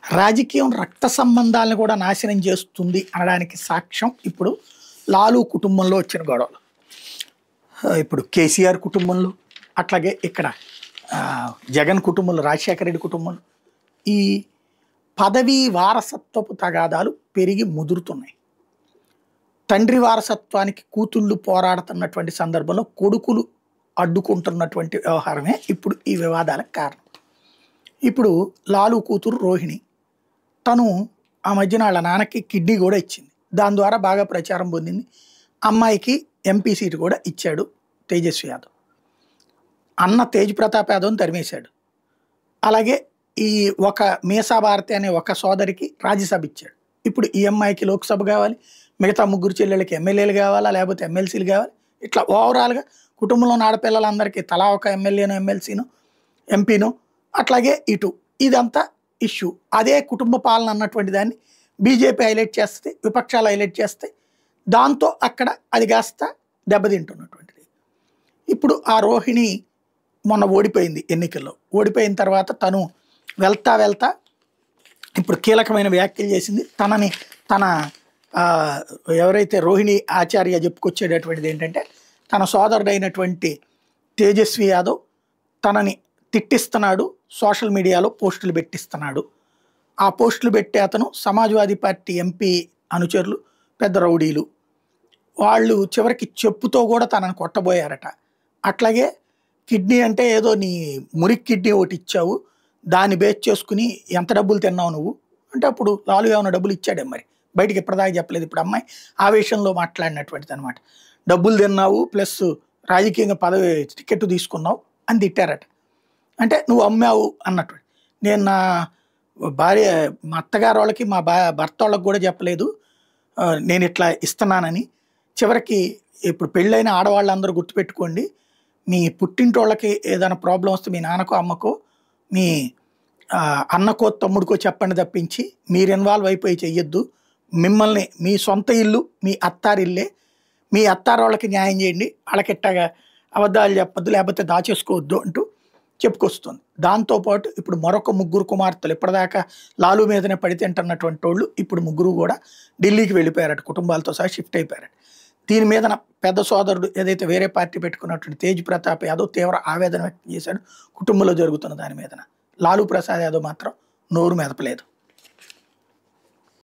రాజకీయం రక్త సంబంధాలను కూడా నాశనం చేస్తుంది అనడానికి సాక్ష్యం ఇప్పుడు లాలు కుటుంబంలో వచ్చిన గొడవలు. ఇప్పుడు కేసీఆర్ కుటుంబంలో, అట్లాగే ఇక్కడ జగన్ కుటుంబంలో, రాజశేఖర రెడ్డి కుటుంబంలో ఈ పదవీ వారసత్వపు తగాదాలు పెరిగి ముదురుతున్నాయి. తండ్రి వారసత్వానికి కూతుళ్ళు పోరాడుతున్నటువంటి సందర్భంలో కొడుకులు అడ్డుకుంటున్నటువంటి వ్యవహారమే ఇప్పుడు ఈ వివాదాలకు కారణం. ఇప్పుడు లాలు కూతురు రోహిణి తను ఆ మధ్యన వాళ్ళ నాన్నకి కిడ్నీ కూడా ఇచ్చింది. దాని ద్వారా బాగా ప్రచారం పొందింది. అమ్మాయికి ఎంపీ సీటు కూడా ఇచ్చాడు తేజస్వి యాదవ్. అన్న తేజ్ ప్రతాప్ యాదవ్ని తరిమేశాడు. అలాగే ఈ ఒక మీసా భారతి అనే ఒక సోదరికి రాజ్యసభ ఇచ్చాడు. ఇప్పుడు ఈ అమ్మాయికి లోక్సభ కావాలి, మిగతా ముగ్గురు చెల్లెళ్ళకి ఎమ్మెల్యేలు కావాలా, లేకపోతే ఎమ్మెల్సీలు కావాలి. ఇట్లా ఓవరాల్గా కుటుంబంలో ఆడపిల్లలందరికీ తలా ఒక ఎమ్మెల్యేనో ఎమ్మెల్సీనో ఎంపీనో, అట్లాగే ఇటు ఇదంతా ఇష్యూ. అదే కుటుంబ పాలన అన్నటువంటి దాన్ని బీజేపీ హైలైట్ చేస్తే, విపక్షాలు హైలైట్ చేస్తే, దాంతో అక్కడ అది కాస్త దెబ్బతింటున్నటువంటిది. ఇప్పుడు ఆ రోహిణి మొన్న ఓడిపోయింది ఎన్నికల్లో. ఓడిపోయిన తర్వాత తను వెళ్తా ఇప్పుడు కీలకమైన వ్యాఖ్యలు చేసింది. తన ఎవరైతే రోహిణి ఆచార్య చెప్పుకొచ్చేటటువంటిది ఏంటంటే, తన సోదరుడైనటువంటి తేజస్వి యాదవ్ తనని తిట్టిస్తున్నాడు, సోషల్ మీడియాలో పోస్టులు పెట్టిస్తున్నాడు. ఆ పోస్టులు పెట్టే అతను సమాజ్వాదీ పార్టీ ఎంపీ అనుచరులు, పెద్ద రౌడీలు. వాళ్ళు చివరికి చెప్పుతో కూడా తనని కొట్టబోయారట. అట్లాగే కిడ్నీ అంటే ఏదో నీ మురికి కిడ్నీ ఒకటి ఇచ్చావు, దాన్ని బేస్ చేసుకుని ఎంత డబ్బులు తిన్నావు నువ్వు అంటే, అప్పుడు లాలు ఏమైనా డబ్బులు ఇచ్చాడే మరి, బయటికి ఎప్పటిదాకా చెప్పలేదు. ఇప్పుడు అమ్మాయి ఆవేశంలో మాట్లాడినటువంటిది అనమాట. డబ్బులు తిన్నావు ప్లస్ రాజకీయంగా పదవి టికెట్ తీసుకున్నావు అని తిట్టారట. అంటే నువ్వు అమ్మావు అన్నట్టు. నేను నా భార్య, మా అత్తగారు వాళ్ళకి, మా భర్త వాళ్ళకి కూడా చెప్పలేదు నేను ఇట్లా ఇస్తున్నానని. చివరికి ఇప్పుడు పెళ్ళైన ఆడవాళ్ళందరూ గుర్తుపెట్టుకోండి, మీ పుట్టింటోళ్ళకి ఏదైనా ప్రాబ్లం వస్తే మీ నాన్నకో అమ్మకో మీ అన్నకో తమ్ముడికో చెప్పండి తప్పించి మీరు ఇన్వాల్వ్ అయిపోయి చెయ్యొద్దు. మిమ్మల్ని మీ సొంత ఇల్లు మీ అత్తారిల్లే, మీ అత్తారు వాళ్ళకి న్యాయం చేయండి, వాళ్ళకిట్టగా అబద్ధాలు చెప్పొద్దు, లేకపోతే దాచేసుకోవద్దు అంటూ చెప్పుకొస్తుంది. దాంతోపాటు ఇప్పుడు మరొక ముగ్గురు కుమార్తెలు, ఇప్పటిదాకా లాలు మీదనే పడి తింటున్నటువంటి వాళ్ళు ఇప్పుడు ముగ్గురు కూడా ఢిల్లీకి వెళ్ళిపోయారట, కుటుంబాలతో సహా షిఫ్ట్ అయిపోయారట. దీని మీద పెద్ద సోదరుడు ఏదైతే వేరే పార్టీ పెట్టుకున్నటువంటి తేజ్ ప్రతాప్ యాదవ్ తీవ్ర ఆవేదన వ్యక్తం చేశాడు కుటుంబంలో జరుగుతున్న దాని మీద. లాలు ప్రసాద్ యాదవ్ మాత్రం నోరు మెదపలేదు.